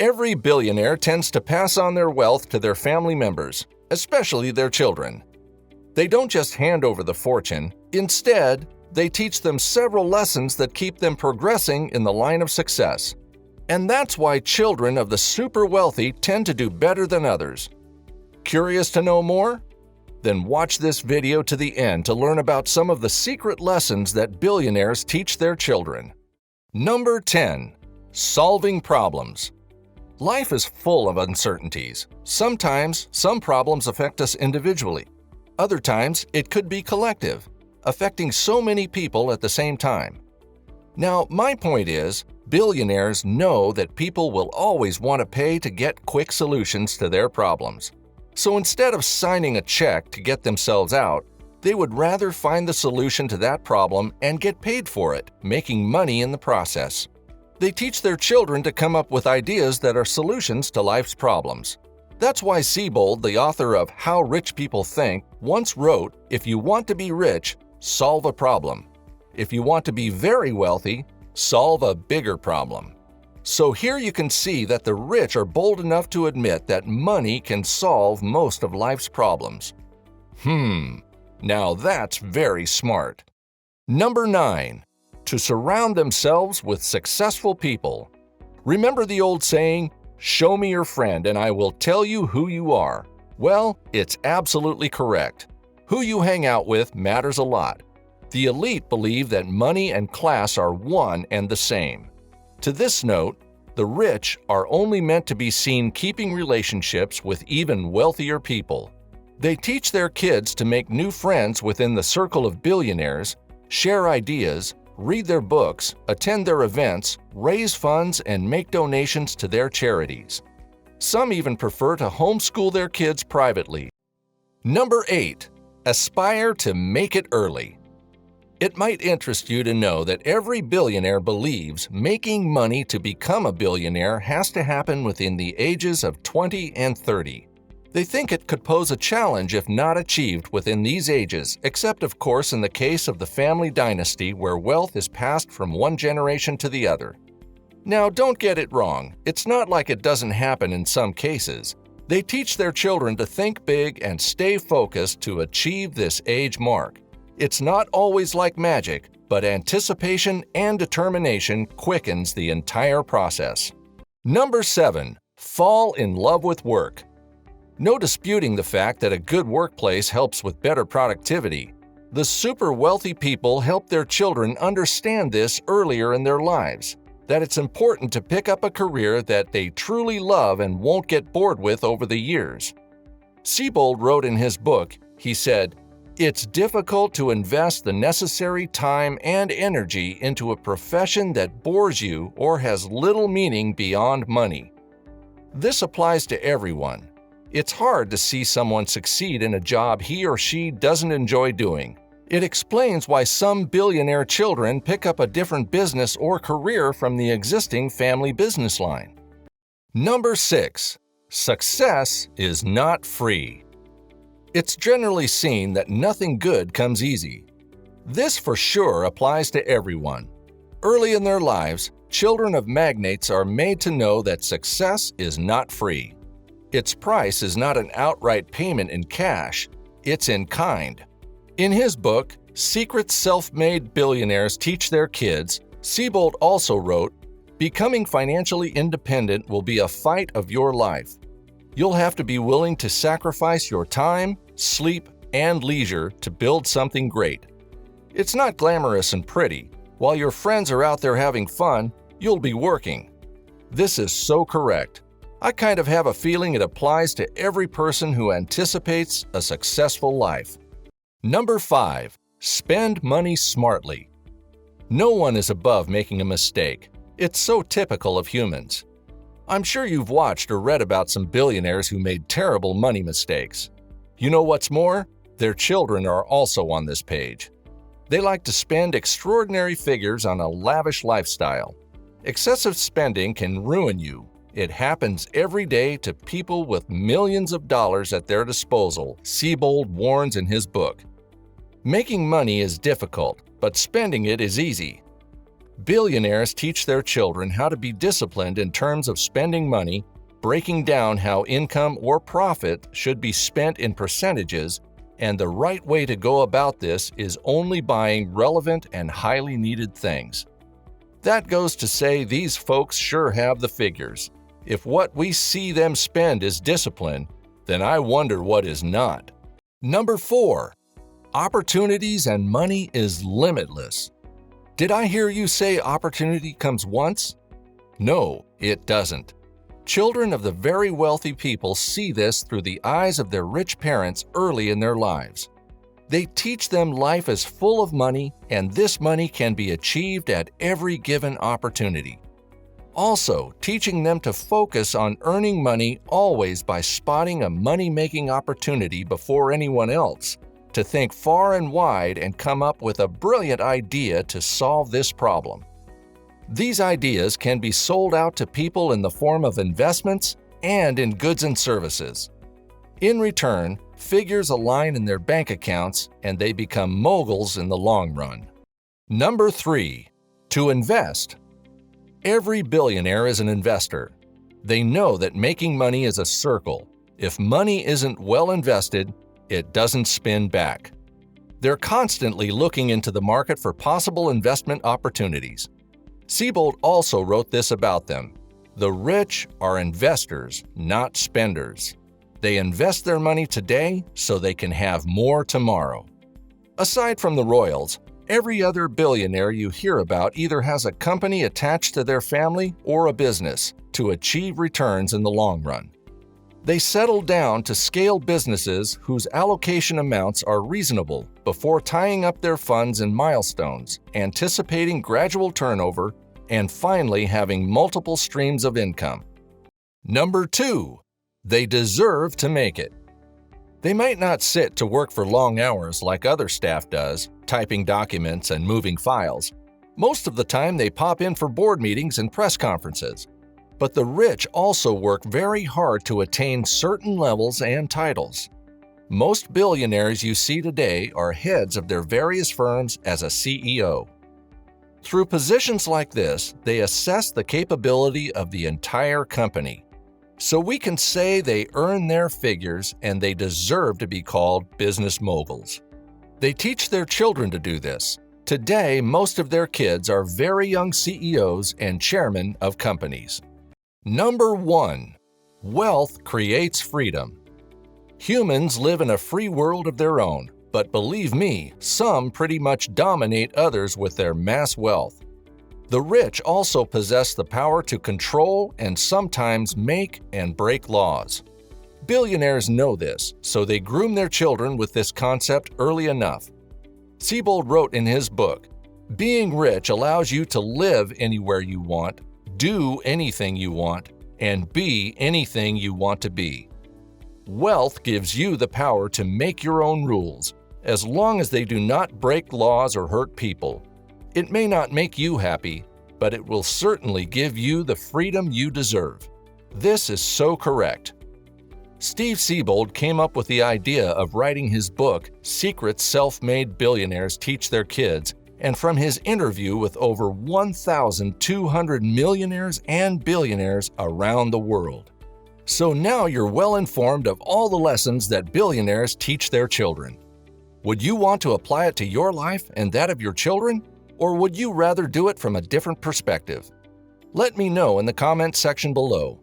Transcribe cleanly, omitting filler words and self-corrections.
Every billionaire tends to pass on their wealth to their family members, especially their children. They don't just hand over the fortune. Instead, they teach them several lessons that keep them progressing in the line of success. And that's why children of the super wealthy tend to do better than others. Curious to know more? Then watch this video to the end to learn about some of the secret lessons that billionaires teach their children. Number 10. Solving problems. Life is full of uncertainties. Sometimes, some problems affect us individually. Other times, it could be collective, affecting so many people at the same time. Now, my point is, billionaires know that people will always want to pay to get quick solutions to their problems. So instead of signing a check to get themselves out, they would rather find the solution to that problem and get paid for it, making money in the process. They teach their children to come up with ideas that are solutions to life's problems. That's why Siebold, the author of How Rich People Think, once wrote, "If you want to be rich, solve a problem. If you want to be very wealthy, solve a bigger problem." So here you can see that the rich are bold enough to admit that money can solve most of life's problems. Now that's very smart. Number 9. To surround themselves with successful people. Remember the old saying, "Show me your friend and I will tell you who you are." Well, it's absolutely correct. Who you hang out with matters a lot. The elite believe that money and class are one and the same. To this note, the rich are only meant to be seen keeping relationships with even wealthier people. They teach their kids to make new friends within the circle of billionaires, share ideas, read their books, attend their events, raise funds, and make donations to their charities. Some even prefer to homeschool their kids privately. Number 8. Aspire to make it early. It might interest you to know that every billionaire believes making money to become a billionaire has to happen within the ages of 20 and 30. They think it could pose a challenge if not achieved within these ages, except of course in the case of the family dynasty where wealth is passed from one generation to the other. Now don't get it wrong, it's not like it doesn't happen in some cases. They teach their children to think big and stay focused to achieve this age mark. It's not always like magic, but anticipation and determination quickens the entire process. Number 7. Fall in love with work. No disputing the fact that a good workplace helps with better productivity. The super wealthy people help their children understand this earlier in their lives, that it's important to pick up a career that they truly love and won't get bored with over the years. Siebold wrote in his book, he said, "It's difficult to invest the necessary time and energy into a profession that bores you or has little meaning beyond money." This applies to everyone. It's hard to see someone succeed in a job he or she doesn't enjoy doing. It explains why some billionaire children pick up a different business or career from the existing family business line. Number 6. Success is not free. It's generally seen that nothing good comes easy. This for sure applies to everyone. Early in their lives, children of magnates are made to know that success is not free. Its price is not an outright payment in cash, it's in kind. In his book, Secret Self-Made Billionaires Teach Their Kids, Siebold also wrote, "Becoming financially independent will be a fight of your life. You'll have to be willing to sacrifice your time, sleep, and leisure to build something great. It's not glamorous and pretty. While your friends are out there having fun, you'll be working." This is so correct. I kind of have a feeling it applies to every person who anticipates a successful life. Number 5. Spend money smartly. No one is above making a mistake. It's so typical of humans. I'm sure you've watched or read about some billionaires who made terrible money mistakes. You know what's more? Their children are also on this page. They like to spend extraordinary figures on a lavish lifestyle. Excessive spending can ruin you. It happens every day to people with millions of dollars at their disposal, Siebold warns in his book. Making money is difficult, but spending it is easy. Billionaires teach their children how to be disciplined in terms of spending money, breaking down how income or profit should be spent in percentages, and the right way to go about this is only buying relevant and highly needed things. That goes to say these folks sure have the figures. If what we see them spend is discipline, then I wonder what is not. Number 4. Opportunities and money is limitless. Did I hear you say opportunity comes once? No, it doesn't. Children of the very wealthy people see this through the eyes of their rich parents early in their lives. They teach them life is full of money, and this money can be achieved at every given opportunity. Also, teaching them to focus on earning money always by spotting a money-making opportunity before anyone else, to think far and wide and come up with a brilliant idea to solve this problem. These ideas can be sold out to people in the form of investments and in goods and services. In return, figures align in their bank accounts and they become moguls in the long run. Number 3. To invest. Every billionaire is an investor. They know that making money is a circle. If money isn't well invested, it doesn't spin back. They're constantly looking into the market for possible investment opportunities. Siebold also wrote this about them: the rich are investors, not spenders. They invest their money today so they can have more tomorrow. Aside from the royals, every other billionaire you hear about either has a company attached to their family or a business to achieve returns in the long run. They settle down to scale businesses whose allocation amounts are reasonable before tying up their funds in milestones, anticipating gradual turnover, and finally having multiple streams of income. Number 2. They deserve to make it. They might not sit to work for long hours like other staff does, typing documents and moving files. Most of the time they pop in for board meetings and press conferences. But the rich also work very hard to attain certain levels and titles. Most billionaires you see today are heads of their various firms as a CEO. Through positions like this, they assess the capability of the entire company. So we can say they earn their figures and they deserve to be called business moguls. They teach their children to do this. Today, most of their kids are very young CEOs and chairmen of companies. Number 1. Wealth creates freedom. Humans live in a free world of their own, but believe me, some pretty much dominate others with their mass wealth. The rich also possess the power to control and sometimes make and break laws. Billionaires know this, so they groom their children with this concept early enough. Siebold wrote in his book, "Being rich allows you to live anywhere you want, do anything you want, and be anything you want to be. Wealth gives you the power to make your own rules, as long as they do not break laws or hurt people. It may not make you happy, but it will certainly give you the freedom you deserve." This is so correct. Steve Siebold came up with the idea of writing his book, Secret Self-Made Billionaires Teach Their Kids, and from his interview with over 1,200 millionaires and billionaires around the world. So now you're well informed of all the lessons that billionaires teach their children. Would you want to apply it to your life and that of your children? Or would you rather do it from a different perspective? Let me know in the comments section below.